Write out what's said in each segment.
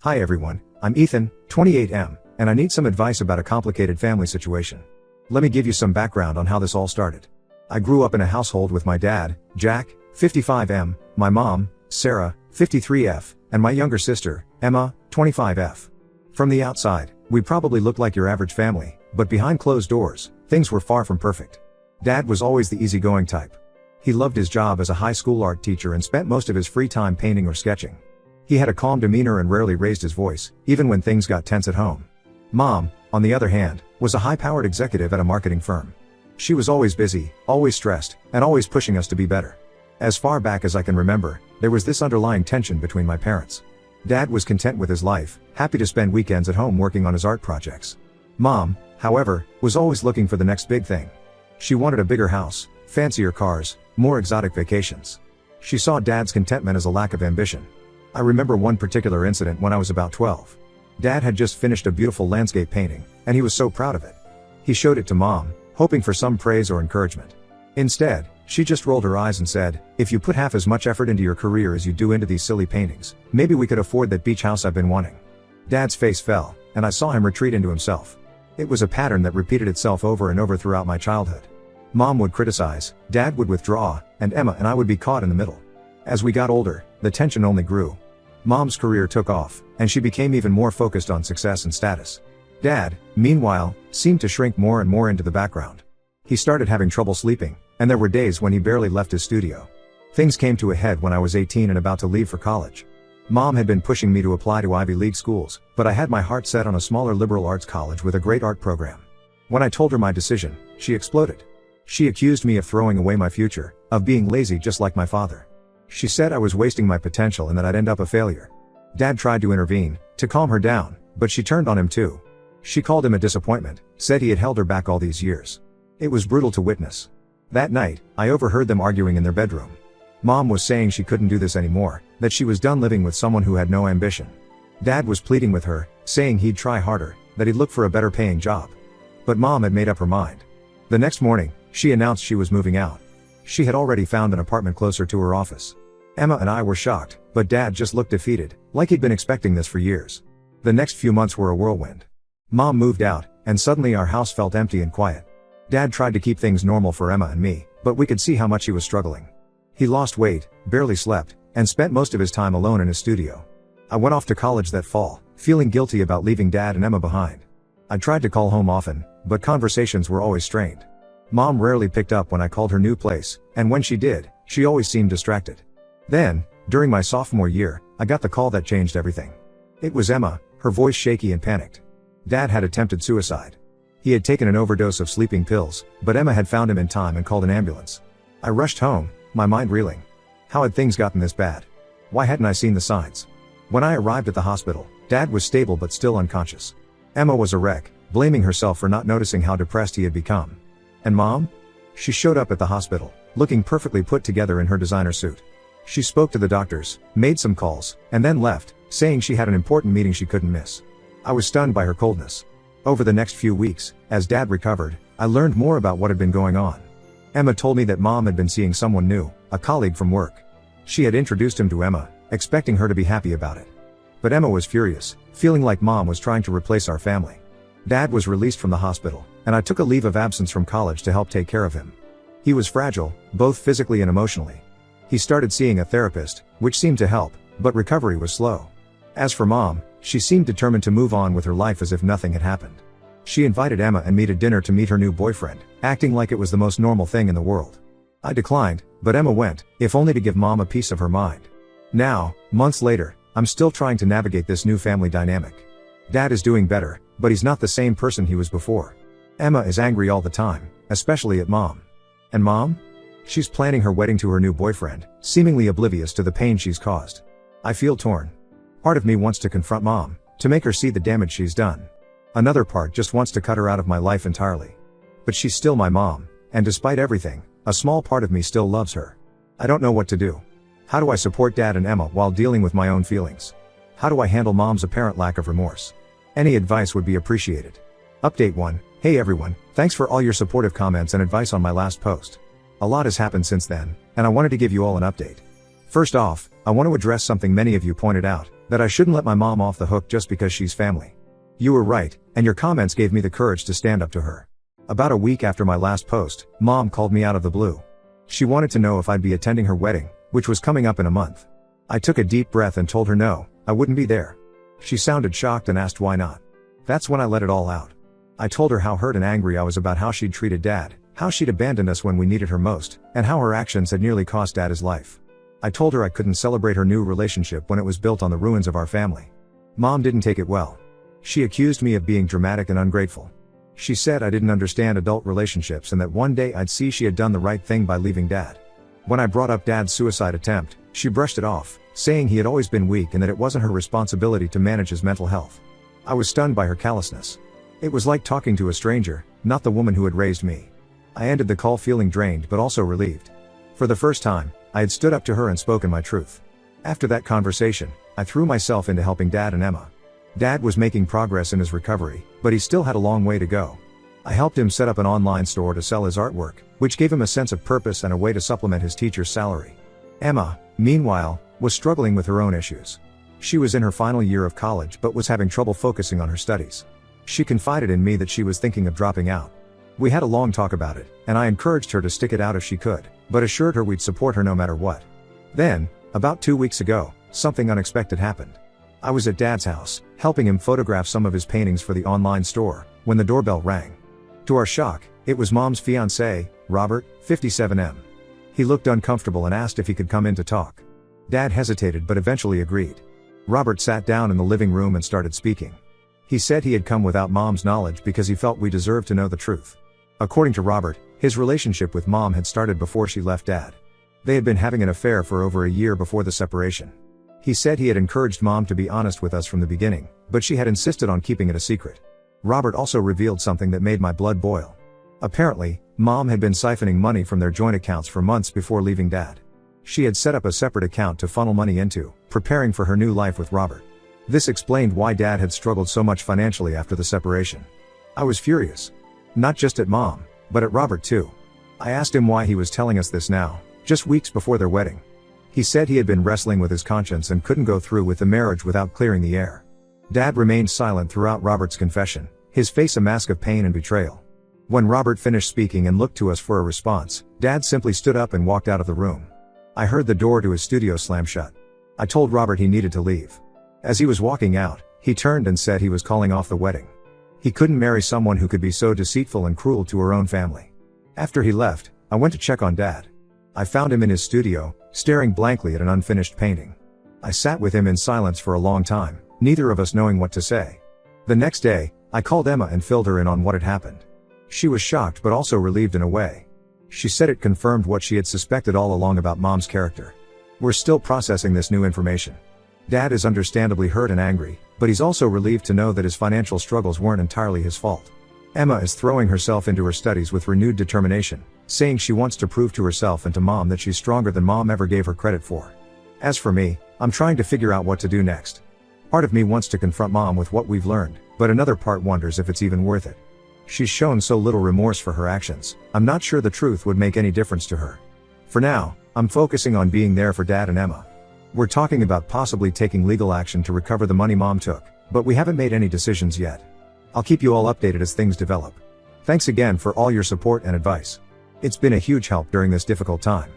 Hi everyone, I'm Ethan, 28M, and I need some advice about a complicated family situation. Let me give you some background on how this all started. I grew up in a household with my dad, Jack, 55M, my mom, Sarah, 53F, and my younger sister, Emma, 25F. From the outside, we probably looked like your average family, but behind closed doors, things were far from perfect. Dad was always the easygoing type. He loved his job as a high school art teacher and spent most of his free time painting or sketching. He had a calm demeanor and rarely raised his voice, even when things got tense at home. Mom, on the other hand, was a high-powered executive at a marketing firm. She was always busy, always stressed, and always pushing us to be better. As far back as I can remember, there was this underlying tension between my parents. Dad was content with his life, happy to spend weekends at home working on his art projects. Mom, however, was always looking for the next big thing. She wanted a bigger house, fancier cars, more exotic vacations. She saw Dad's contentment as a lack of ambition. I remember one particular incident when I was about 12. Dad had just finished a beautiful landscape painting, and he was so proud of it. He showed it to Mom, hoping for some praise or encouragement. Instead, she just rolled her eyes and said, "If you put half as much effort into your career as you do into these silly paintings, maybe we could afford that beach house I've been wanting." Dad's face fell, and I saw him retreat into himself. It was a pattern that repeated itself over and over throughout my childhood. Mom would criticize, Dad would withdraw, and Emma and I would be caught in the middle. As we got older, the tension only grew. Mom's career took off, and she became even more focused on success and status. Dad, meanwhile, seemed to shrink more and more into the background. He started having trouble sleeping, and there were days when he barely left his studio. Things came to a head when I was 18 and about to leave for college. Mom had been pushing me to apply to Ivy League schools, but I had my heart set on a smaller liberal arts college with a great art program. When I told her my decision, she exploded. She accused me of throwing away my future, of being lazy just like my father. She said I was wasting my potential and that I'd end up a failure. Dad tried to intervene, to calm her down, but she turned on him too. She called him a disappointment, said he had held her back all these years. It was brutal to witness. That night, I overheard them arguing in their bedroom. Mom was saying she couldn't do this anymore, that she was done living with someone who had no ambition. Dad was pleading with her, saying he'd try harder, that he'd look for a better paying job. But Mom had made up her mind. The next morning, she announced she was moving out. She had already found an apartment closer to her office. Emma and I were shocked, but Dad just looked defeated, like he'd been expecting this for years. The next few months were a whirlwind. Mom moved out, and suddenly our house felt empty and quiet. Dad tried to keep things normal for Emma and me, but we could see how much he was struggling. He lost weight, barely slept, and spent most of his time alone in his studio. I went off to college that fall, feeling guilty about leaving Dad and Emma behind. I tried to call home often, but conversations were always strained. Mom rarely picked up when I called her new place, and when she did, she always seemed distracted. Then, during my sophomore year, I got the call that changed everything. It was Emma, her voice shaky and panicked. Dad had attempted suicide. He had taken an overdose of sleeping pills, but Emma had found him in time and called an ambulance. I rushed home, my mind reeling. How had things gotten this bad? Why hadn't I seen the signs? When I arrived at the hospital, Dad was stable but still unconscious. Emma was a wreck, blaming herself for not noticing how depressed he had become. And Mom? She showed up at the hospital, looking perfectly put together in her designer suit. She spoke to the doctors, made some calls, and then left, saying she had an important meeting she couldn't miss. I was stunned by her coldness. Over the next few weeks, as Dad recovered, I learned more about what had been going on. Emma told me that Mom had been seeing someone new, a colleague from work. She had introduced him to Emma, expecting her to be happy about it. But Emma was furious, feeling like Mom was trying to replace our family. Dad was released from the hospital, and I took a leave of absence from college to help take care of him. He was fragile, both physically and emotionally. He started seeing a therapist, which seemed to help, but recovery was slow. As for Mom, she seemed determined to move on with her life as if nothing had happened. She invited Emma and me to dinner to meet her new boyfriend, acting like it was the most normal thing in the world. I declined, but Emma went, if only to give Mom a piece of her mind. Now, months later, I'm still trying to navigate this new family dynamic. Dad is doing better, but he's not the same person he was before. Emma is angry all the time, especially at Mom. And Mom? She's planning her wedding to her new boyfriend, seemingly oblivious to the pain she's caused. I feel torn. Part of me wants to confront Mom, to make her see the damage she's done. Another part just wants to cut her out of my life entirely. But she's still my mom, and despite everything, a small part of me still loves her. I don't know what to do. How do I support Dad and Emma while dealing with my own feelings? How do I handle Mom's apparent lack of remorse? Any advice would be appreciated. Update 1. Hey everyone, thanks for all your supportive comments and advice on my last post. A lot has happened since then, and I wanted to give you all an update. First off, I want to address something many of you pointed out, That I shouldn't let my mom off the hook just because she's family. You were right, and your comments gave me the courage to stand up to her. About a week after my last post, Mom called me out of the blue. She wanted to know if I'd be attending her wedding, which was coming up in a month. I took a deep breath and told her no, I wouldn't be there. She sounded shocked and asked why not. That's when I let it all out. I told her how hurt and angry I was about how she'd treated Dad, how she'd abandoned us when we needed her most, and how her actions had nearly cost Dad his life. I told her I couldn't celebrate her new relationship when it was built on the ruins of our family. Mom didn't take it well. She accused me of being dramatic and ungrateful. She said I didn't understand adult relationships and that one day I'd see she had done the right thing by leaving Dad. When I brought up Dad's suicide attempt, she brushed it off, saying he had always been weak and that it wasn't her responsibility to manage his mental health. I was stunned by her callousness. It was like talking to a stranger, not the woman who had raised me. I ended the call feeling drained but also relieved. For the first time, I had stood up to her and spoken my truth. After that conversation, I threw myself into helping Dad and Emma. Dad was making progress in his recovery, but he still had a long way to go. I helped him set up an online store to sell his artwork, which gave him a sense of purpose and a way to supplement his teacher's salary. Emma, meanwhile, was struggling with her own issues. She was in her final year of college but was having trouble focusing on her studies. She confided in me that she was thinking of dropping out. We had a long talk about it, and I encouraged her to stick it out if she could, but assured her we'd support her no matter what. Then, about 2 weeks ago, something unexpected happened. I was at Dad's house, helping him photograph some of his paintings for the online store, when the doorbell rang. To our shock, it was Mom's fiancé, Robert, 57M. He looked uncomfortable and asked if he could come in to talk. Dad hesitated but eventually agreed. Robert sat down in the living room and started speaking. He said he had come without Mom's knowledge because he felt we deserved to know the truth. According to Robert, his relationship with Mom had started before she left Dad. They had been having an affair for over a year before the separation. He said he had encouraged Mom to be honest with us from the beginning, but she had insisted on keeping it a secret. Robert also revealed something that made my blood boil. Apparently, Mom had been siphoning money from their joint accounts for months before leaving Dad. She had set up a separate account to funnel money into, preparing for her new life with Robert. This explained why Dad had struggled so much financially after the separation. I was furious. Not just at Mom, but at Robert too. I asked him why he was telling us this now, just weeks before their wedding. He said he had been wrestling with his conscience and couldn't go through with the marriage without clearing the air. Dad remained silent throughout Robert's confession, his face a mask of pain and betrayal. When Robert finished speaking and looked to us for a response, Dad simply stood up and walked out of the room. I heard the door to his studio slam shut. I told Robert he needed to leave. As he was walking out, he turned and said he was calling off the wedding. He couldn't marry someone who could be so deceitful and cruel to her own family. After he left, I went to check on Dad. I found him in his studio, staring blankly at an unfinished painting. I sat with him in silence for a long time, neither of us knowing what to say. The next day, I called Emma and filled her in on what had happened. She was shocked but also relieved in a way. She said it confirmed what she had suspected all along about Mom's character. We're still processing this new information. Dad is understandably hurt and angry, but he's also relieved to know that his financial struggles weren't entirely his fault. Emma is throwing herself into her studies with renewed determination, saying she wants to prove to herself and to Mom that she's stronger than Mom ever gave her credit for. As for me, I'm trying to figure out what to do next. Part of me wants to confront Mom with what we've learned, but another part wonders if it's even worth it. She's shown so little remorse for her actions, I'm not sure the truth would make any difference to her. For now, I'm focusing on being there for Dad and Emma. We're talking about possibly taking legal action to recover the money Mom took, but we haven't made any decisions yet. I'll keep you all updated as things develop. Thanks again for all your support and advice. It's been a huge help during this difficult time.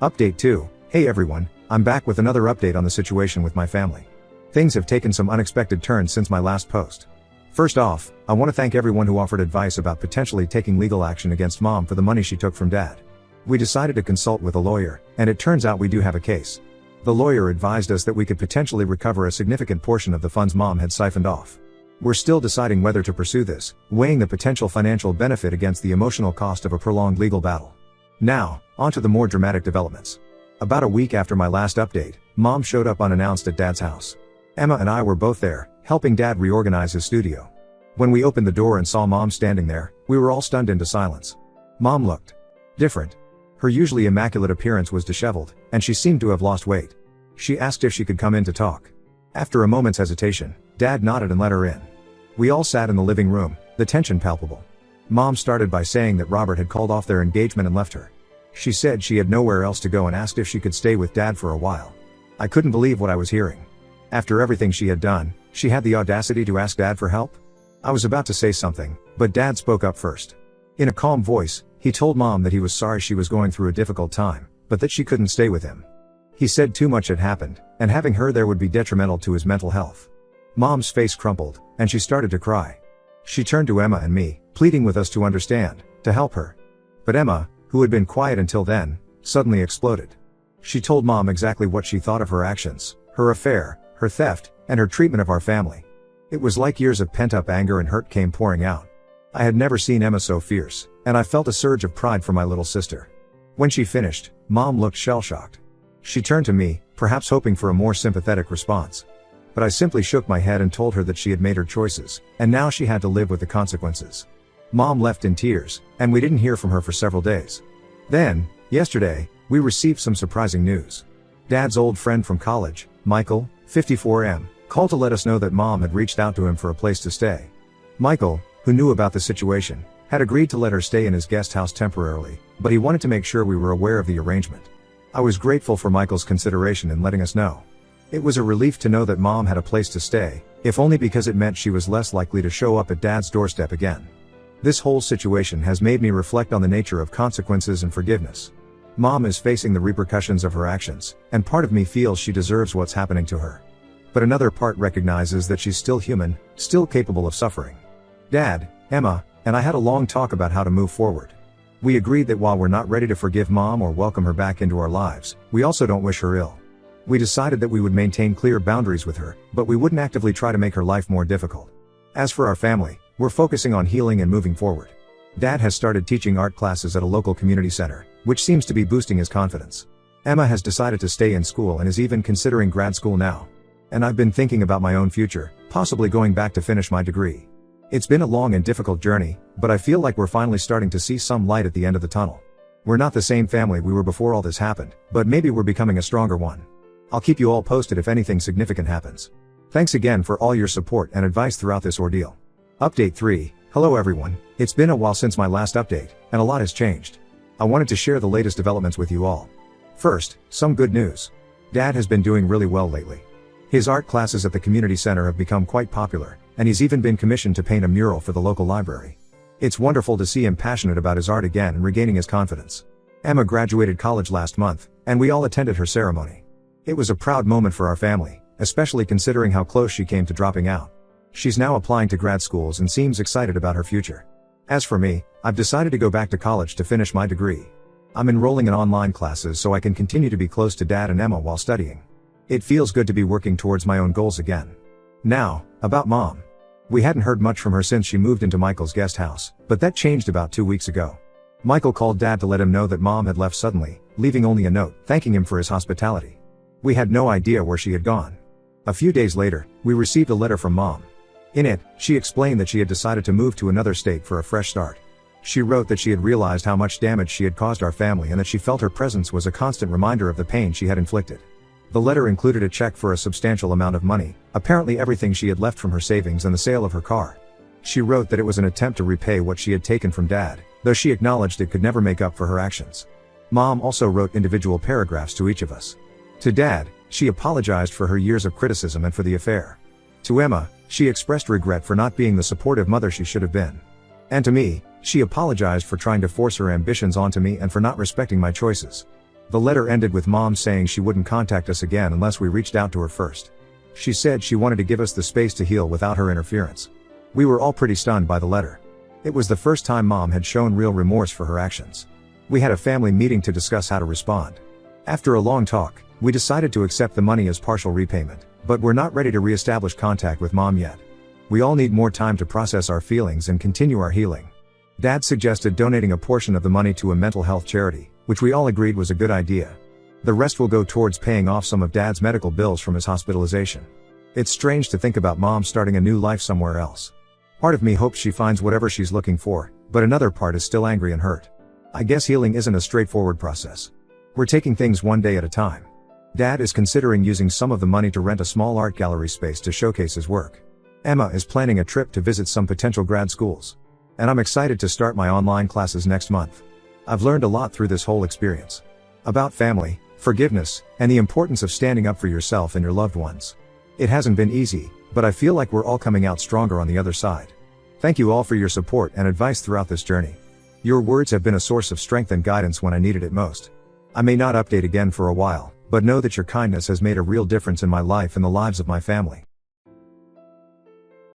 Update 2. Hey everyone, I'm back with another update on the situation with my family. Things have taken some unexpected turns since my last post. First off, I want to thank everyone who offered advice about potentially taking legal action against Mom for the money she took from Dad. We decided to consult with a lawyer, and it turns out we do have a case. The lawyer advised us that we could potentially recover a significant portion of the funds Mom had siphoned off. We're still deciding whether to pursue this, weighing the potential financial benefit against the emotional cost of a prolonged legal battle. Now, on to the more dramatic developments. About a week after my last update, Mom showed up unannounced at Dad's house. Emma and I were both there, helping Dad reorganize his studio. When we opened the door and saw Mom standing there, we were all stunned into silence. Mom looked different. Her usually immaculate appearance was disheveled, and she seemed to have lost weight. She asked if she could come in to talk. After a moment's hesitation, Dad nodded and let her in. We all sat in the living room, the tension palpable. Mom started by saying that Robert had called off their engagement and left her. She said she had nowhere else to go and asked if she could stay with Dad for a while. I couldn't believe what I was hearing. After everything she had done, she had the audacity to ask Dad for help? I was about to say something, but Dad spoke up first. In a calm voice, he told Mom that he was sorry she was going through a difficult time, but that she couldn't stay with him. He said too much had happened, and having her there would be detrimental to his mental health. Mom's face crumpled, and she started to cry. She turned to Emma and me, pleading with us to understand, to help her. But Emma, who had been quiet until then, suddenly exploded. She told Mom exactly what she thought of her actions, her affair, her theft, and her treatment of our family. It was like years of pent-up anger and hurt came pouring out. I had never seen Emma so fierce, and I felt a surge of pride for my little sister. When she finished, Mom looked shell-shocked. She turned to me, perhaps hoping for a more sympathetic response. But I simply shook my head and told her that she had made her choices, and now she had to live with the consequences. Mom left in tears, and we didn't hear from her for several days. Then, yesterday, we received some surprising news. Dad's old friend from college, Michael, 54M, called to let us know that Mom had reached out to him for a place to stay. Michael, who knew about the situation, had agreed to let her stay in his guest house temporarily, but he wanted to make sure we were aware of the arrangement. I was grateful for Michael's consideration in letting us know. It was a relief to know that Mom had a place to stay, if only because it meant she was less likely to show up at Dad's doorstep again. This whole situation has made me reflect on the nature of consequences and forgiveness. Mom is facing the repercussions of her actions, and part of me feels she deserves what's happening to her. But another part recognizes that she's still human, still capable of suffering. Dad, Emma, and I had a long talk about how to move forward. We agreed that while we're not ready to forgive Mom or welcome her back into our lives, we also don't wish her ill. We decided that we would maintain clear boundaries with her, but we wouldn't actively try to make her life more difficult. As for our family, we're focusing on healing and moving forward. Dad has started teaching art classes at a local community center, which seems to be boosting his confidence. Emma has decided to stay in school and is even considering grad school now. And I've been thinking about my own future, possibly going back to finish my degree. It's been a long and difficult journey, but I feel like we're finally starting to see some light at the end of the tunnel. We're not the same family we were before all this happened, but maybe we're becoming a stronger one. I'll keep you all posted if anything significant happens. Thanks again for all your support and advice throughout this ordeal. Update 3. Hello everyone, it's been a while since my last update, and a lot has changed. I wanted to share the latest developments with you all. First, some good news. Dad has been doing really well lately. His art classes at the community center have become quite popular, and he's even been commissioned to paint a mural for the local library. It's wonderful to see him passionate about his art again and regaining his confidence. Emma graduated college last month, and we all attended her ceremony. It was a proud moment for our family, especially considering how close she came to dropping out. She's now applying to grad schools and seems excited about her future. As for me, I've decided to go back to college to finish my degree. I'm enrolling in online classes so I can continue to be close to Dad and Emma while studying. It feels good to be working towards my own goals again. Now, about Mom. We hadn't heard much from her since she moved into Michael's guest house, but that changed about 2 weeks ago. Michael called Dad to let him know that Mom had left suddenly, leaving only a note thanking him for his hospitality. We had no idea where she had gone. A few days later, we received a letter from Mom. In it, she explained that she had decided to move to another state for a fresh start. She wrote that she had realized how much damage she had caused our family and that she felt her presence was a constant reminder of the pain she had inflicted. The letter included a check for a substantial amount of money, apparently everything she had left from her savings and the sale of her car. She wrote that it was an attempt to repay what she had taken from Dad, though she acknowledged it could never make up for her actions. Mom also wrote individual paragraphs to each of us. To Dad, she apologized for her years of criticism and for the affair. To Emma, she expressed regret for not being the supportive mother she should have been. And to me, she apologized for trying to force her ambitions onto me and for not respecting my choices. The letter ended with Mom saying she wouldn't contact us again unless we reached out to her first. She said she wanted to give us the space to heal without her interference. We were all pretty stunned by the letter. It was the first time Mom had shown real remorse for her actions. We had a family meeting to discuss how to respond. After a long talk, we decided to accept the money as partial repayment, but we're not ready to re-establish contact with Mom yet. We all need more time to process our feelings and continue our healing. Dad suggested donating a portion of the money to a mental health charity, which we all agreed was a good idea. The rest will go towards paying off some of Dad's medical bills from his hospitalization. It's strange to think about Mom starting a new life somewhere else. Part of me hopes she finds whatever she's looking for, but another part is still angry and hurt. I guess healing isn't a straightforward process. We're taking things one day at a time. Dad is considering using some of the money to rent a small art gallery space to showcase his work. Emma is planning a trip to visit some potential grad schools. And I'm excited to start my online classes next month. I've learned a lot through this whole experience. About family, forgiveness, and the importance of standing up for yourself and your loved ones. It hasn't been easy, but I feel like we're all coming out stronger on the other side. Thank you all for your support and advice throughout this journey. Your words have been a source of strength and guidance when I needed it most. I may not update again for a while, but know that your kindness has made a real difference in my life and the lives of my family.